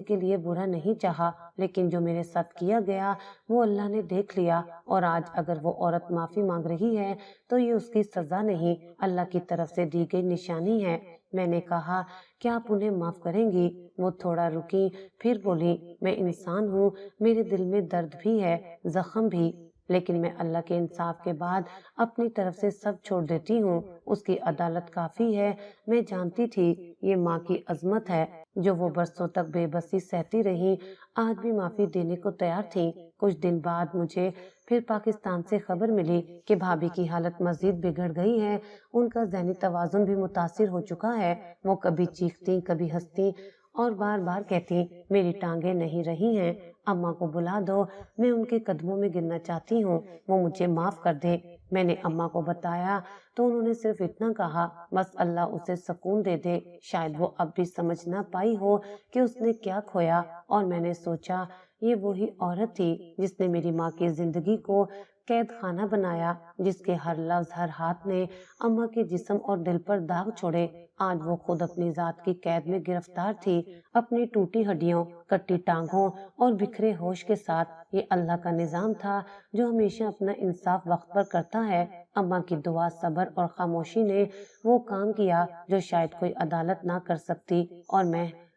کے لیے برا نہیں چاہا، لیکن جو میرے ساتھ کیا گیا وہ اللہ نے دیکھ لیا، اور آج اگر وہ عورت معافی مانگ رہی ہے تو یہ اس کی سزا نہیں، اللہ کی طرف سے دی گئی نشانی ہے۔ میں نے کہا، کیا آپ انہیں معاف کریں گی؟ وہ تھوڑا رکی، پھر بولی، میں انسان ہوں، میرے دل میں درد بھی ہے، زخم بھی، لیکن میں اللہ کے انصاف کے بعد اپنی طرف سے سب چھوڑ دیتی ہوں۔ اس کی عدالت کافی ہے۔ میں جانتی تھی یہ ماں کی عظمت ہے جو وہ برسوں تک بے بسی سہتی رہی، آج بھی معافی دینے کو تیار تھی۔ کچھ دن بعد مجھے پھر پاکستان سے خبر ملی کہ بھابھی کی حالت مزید بگڑ گئی ہے، ان کا ذہنی توازن بھی متاثر ہو چکا ہے۔ وہ کبھی چیختی، کبھی ہنستی اور بار بار کہتی، میری ٹانگیں نہیں رہی ہیں، اماں کو بلا دو، میں ان کے قدموں میں گرنا چاہتی ہوں، وہ مجھے معاف کر دے۔ میں نے اماں کو بتایا تو انہوں نے صرف اتنا کہا، بس اللہ اسے سکون دے دے۔ شاید وہ اب بھی سمجھ نہ پائی ہو کہ اس نے کیا کھویا، اور میں نے سوچا یہ وہی عورت تھی جس نے میری ماں کی زندگی کو قید خانہ بنایا، جس کے ہر لفظ، ہر ہاتھ نے اماں کے جسم اور دل پر داغ چھوڑے۔ آج وہ خود اپنی ذات کی قید میں گرفتار تھی، اپنی ٹوٹی ہڈیوں، کٹی ٹانگوں اور بکھرے ہوش کے ساتھ۔ یہ اللہ کا نظام تھا جو ہمیشہ اپنا انصاف وقت پر کرتا ہے۔ اماں کی دعا، صبر اور خاموشی نے وہ کام کیا جو شاید کوئی عدالت نہ کر سکتی، اور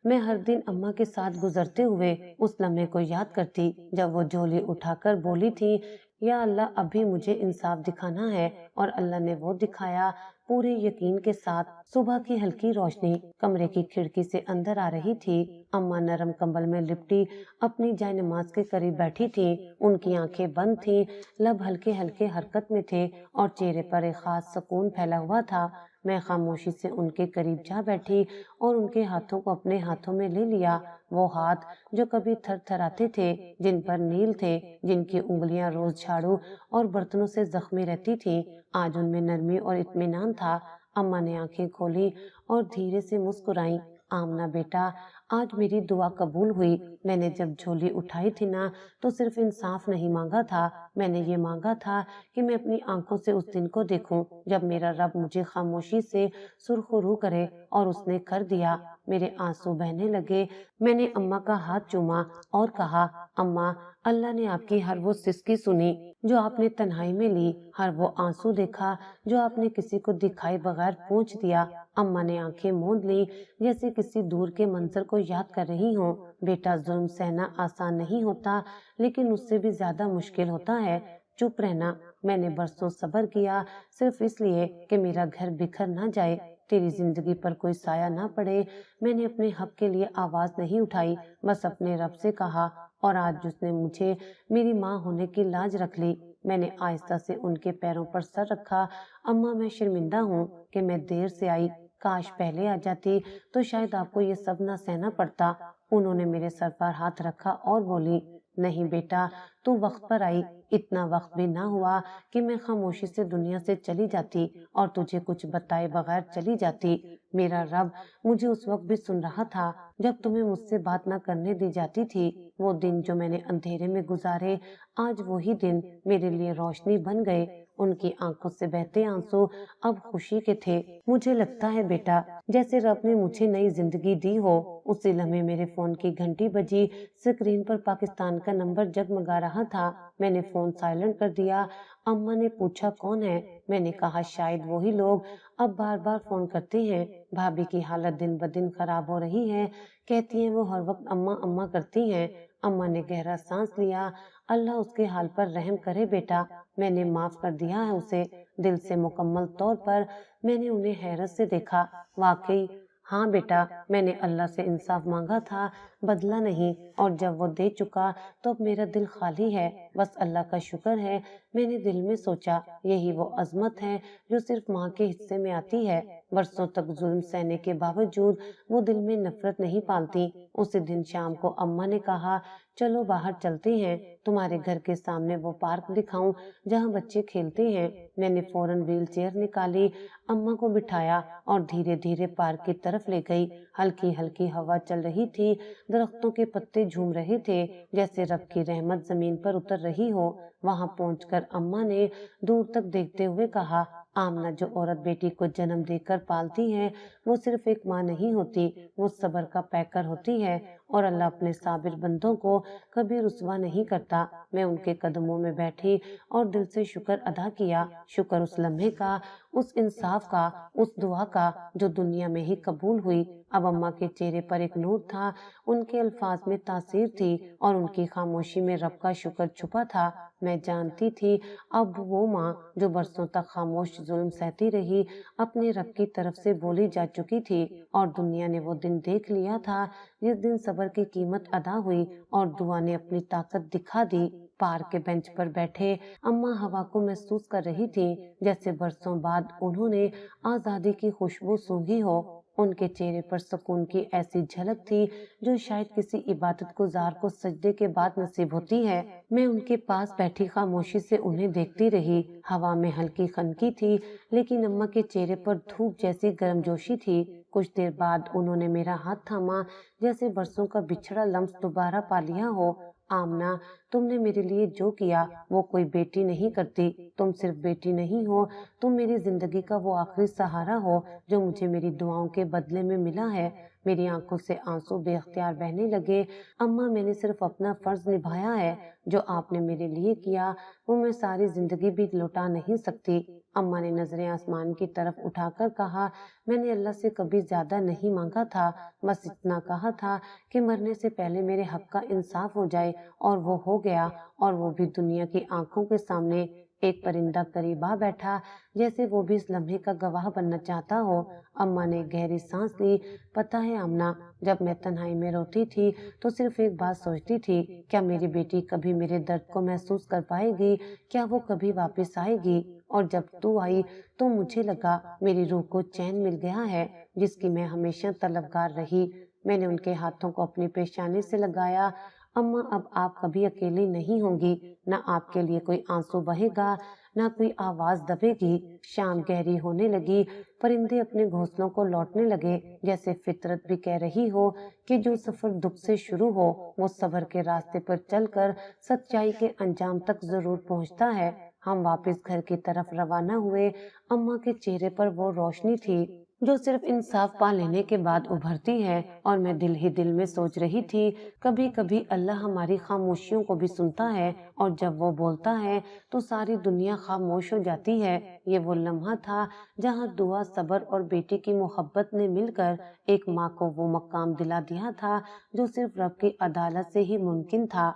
میں ہر دن اماں کے ساتھ گزرتے ہوئے اس لمحے کو یاد کرتی جب وہ جھولی اٹھا کر بولی تھی، یا اللہ اب بھی مجھے انصاف دکھانا ہے، اور اللہ نے وہ دکھایا، پورے یقین کے ساتھ۔ صبح کی ہلکی روشنی کمرے کی کھڑکی سے اندر آ رہی تھی۔ اماں نرم کمبل میں لپٹی اپنی جائے نماز کے قریب بیٹھی تھی، ان کی آنکھیں بند تھیں، لب ہلکے ہلکے حرکت میں تھے اور چہرے پر ایک خاص سکون پھیلا ہوا تھا۔ میں خاموشی سے ان کے قریب جا بیٹھی اور ان کے ہاتھوں کو اپنے ہاتھوں میں لے لیا، وہ ہاتھ جو کبھی تھر تھراتے تھے، جن پر نیل تھے، جن کی انگلیاں روز جھاڑو اور برتنوں سے زخمی رہتی تھیں، آج ان میں نرمی اور اطمینان تھا۔ اماں نے آنکھیں کھولی اور دھیرے سے مسکرائیں، آمنہ بیٹا، آج میری دعا قبول ہوئی۔ میں نے جب جھولی اٹھائی تھی نا، تو صرف انصاف نہیں مانگا تھا، میں نے یہ مانگا تھا کہ میں اپنی آنکھوں سے اس دن کو دیکھوں جب میرا رب مجھے خاموشی سے سرخ رو کرے، اور اس نے کر دیا۔ میرے آنسو بہنے لگے، میں نے اماں کا ہاتھ چوما اور کہا، اماں، اللہ نے آپ کی ہر وہ سسکی سنی جو آپ نے تنہائی میں لی، ہر وہ آنسو دیکھا جو آپ نے کسی کو دکھائے بغیر پونچھ دیا۔ اماں نے آنکھیں موند لی، جیسے کسی دور کے منظر کو یاد کر رہی ہوں۔ بیٹا، ظلم سہنا آسان نہیں ہوتا، لیکن اس سے بھی زیادہ مشکل ہوتا ہے چپ رہنا۔ میں نے برسوں صبر کیا، صرف اس لیے کہ میرا گھر بکھر نہ جائے، تیری زندگی پر کوئی سایہ نہ پڑے۔ میں نے اپنے حق کے لیے آواز نہیں اٹھائی، بس اپنے رب سے کہا، اور آج جس نے مجھے میری ماں ہونے کی لاج رکھ لی۔ میں نے آہستہ سے ان کے پیروں پر سر رکھا۔ اماں، میں شرمندہ ہوں کہ میں دیر سے آئی، کاش پہلے آ جاتی تو شاید آپ کو یہ سب نہ سہنا پڑتا۔ انہوں نے میرے سر پر ہاتھ رکھا اور بولی، نہیں بیٹا، تو وقت پر آئی، اتنا وقت بھی نہ ہوا کہ میں خاموشی سے دنیا سے چلی جاتی اور تجھے کچھ بتائے بغیر چلی جاتی۔ میرا رب مجھے اس وقت بھی سن رہا تھا جب تمہیں مجھ سے بات نہ کرنے دی جاتی تھی۔ وہ دن جو میں نے اندھیرے میں گزارے، آج وہی دن میرے لیے روشنی بن گئے۔ ان کی آنکھوں سے بہتے آنسو اب خوشی کے تھے۔ مجھے لگتا ہے بیٹا، جیسے رب نے مجھے نئی زندگی دی ہو، उसी लम्हे मेरे फोन की घंटी बजी। स्क्रीन पर पाकिस्तान का नंबर जगमगा रहा था। मैंने फोन साइलेंट कर दिया। अम्मा ने पूछा कौन है। मैंने कहा शायद वही लोग अब बार बार फोन करते हैं। भाभी की हालत दिन ब दिन खराब हो रही है। कहती हैं वो हर वक्त अम्मा अम्मा करती हैं। अम्मा ने गहरा सांस लिया। अल्लाह उसके हाल पर रहम करे बेटा। मैंने माफ कर दिया है उसे, दिल से मुकम्मल तौर पर। मैंने उन्हें हैरत से देखा। वाकई हाँ बेटा, मैंने अल्लाह से इंसाफ मांगा था, बदला नहीं, और जब वो दे चुका तो अब मेरा दिल खाली है। बस अल्लाह का शुक्र है। मैंने दिल में सोचा यही वो अजमत है जो सिर्फ माँ के हिस्से में आती है। बरसों तक जुल्म सहने के बावजूद वो दिल में नफरत नहीं पालती। उसी दिन शाम को अम्मा ने कहा चलो बाहर चलते हैं, तुम्हारे घर के सामने वो पार्क दिखाऊं जहाँ बच्चे खेलते हैं। मैंने फौरन व्हील चेयर निकाली, अम्मा को बिठाया और धीरे धीरे पार्क की तरफ ले गई। हल्की हल्की हवा चल रही थी, दरख्तों के पत्ते झूम रहे थे, जैसे रब की रहमत जमीन पर उतर रही हो। वहां पहुंचकर अम्मा ने दूर तक देखते हुए कहा आमना जो औरत बेटी को जन्म देकर पालती है वो सिर्फ एक माँ नहीं होती, वो सब्र का पैकर होती है, और अल्लाह अपने साबिर बंदों को कभी रुसवा नहीं करता। मैं उनके कदमों में बैठी और दिल से शुक्र अदा किया। शुक्र उस लम्हे का, उस इंसाफ का, उस दुआ का जो दुनिया में ही कबूल हुई। अब अम्मा के चेहरे पर एक नूर था, उनके अल्फाज में तासीर थी और उनकी खामोशी में रब का शुक्र छुपा था। मैं जानती थी अब वो माँ जो बरसों तक खामोश जुल्म सहती रही अपने रब की तरफ से बोली जा चुकी थी, और दुनिया ने वो दिन देख लिया था जिस दिन सब्र की कीमत अदा हुई और दुआ ने अपनी ताकत दिखा दी। पार्क के बेंच पर बैठे अम्मा हवा को महसूस कर रही थी, जैसे बरसों बाद उन्होंने आजादी की खुशबू सूंघी हो। उनके चेहरे पर सुकून की ऐसी झलक थी जो शायद किसी इबादत गुजार को सजदे के बाद नसीब होती है। मैं उनके पास बैठी खामोशी से उन्हें देखती रही। हवा में हल्की खनकी थी, लेकिन अम्मा के चेहरे पर धूप जैसी गर्मजोशी थी। कुछ देर बाद उन्होंने मेरा हाथ थामा, जैसे बरसों का बिछड़ा लम्स दोबारा पा लिया हो। आमना, तुमने मेरे लिए जो किया वो कोई बेटी नहीं करती। तुम सिर्फ बेटी नहीं हो, तुम मेरी जिंदगी का वो आखिरी सहारा हो जो मुझे मेरी दुआओं के बदले में मिला है। मेरी आंखों से आंसू बेख्तियार बहने लगे। अम्मा, मैंने सिर्फ अपना फर्ज निभाया है। जो आपने मेरे लिए किया वो मैं सारी जिंदगी भी लौटा नहीं सकती। अम्मा ने नजरें आसमान की तरफ उठाकर कहा, मैंने अल्लाह से कभी ज्यादा नहीं मांगा था, बस इतना कहा था कि मरने से पहले मेरे हक का इंसाफ हो जाए, और वो हो गया, और वो भी दुनिया की आंखों के सामने। एक परिंदा करीब आ बैठा, जैसे वो भी इस लम्हे का गवाह बनना चाहता हो। अम्मा ने गहरी सांस ली। पता है आमना, जब मैं तन्हाई में रोती थी तो सिर्फ एक बात सोचती थी, क्या मेरी बेटी कभी मेरे दर्द को महसूस कर पाएगी, क्या वो कभी वापस आएगी। और जब तू आई तो मुझे लगा मेरी रूह को चैन मिल गया है जिसकी मैं हमेशा तलबगार रही। मैंने उनके हाथों को अपनी पेशानी से लगाया। अम्मा, अब आप कभी अकेली नहीं होंगी, न आपके लिए कोई आंसू बहेगा, न कोई आवाज दबेगी। शाम गहरी होने लगी, परिंदे अपने घोंसलों को लौटने लगे, जैसे फितरत भी कह रही हो कि जो सफर दुख से शुरू हो वो सब्र के रास्ते पर चलकर सच्चाई के अंजाम तक जरूर पहुंचता है। हम वापस घर की तरफ रवाना हुए। अम्मा के चेहरे पर वो रोशनी थी जो सिर्फ इंसाफ पा लेने के बाद उभरती है, और मैं दिल ही दिल में सोच रही थी, कभी कभी अल्लाह हमारी खामोशियों को भी सुनता है, और जब वो बोलता है तो सारी दुनिया खामोश हो जाती है। ये वो लम्हा था जहाँ दुआ, सब्र और बेटी की मोहब्बत ने मिलकर एक माँ को वो मकाम दिला दिया था जो सिर्फ रब की अदालत से ही मुमकिन था।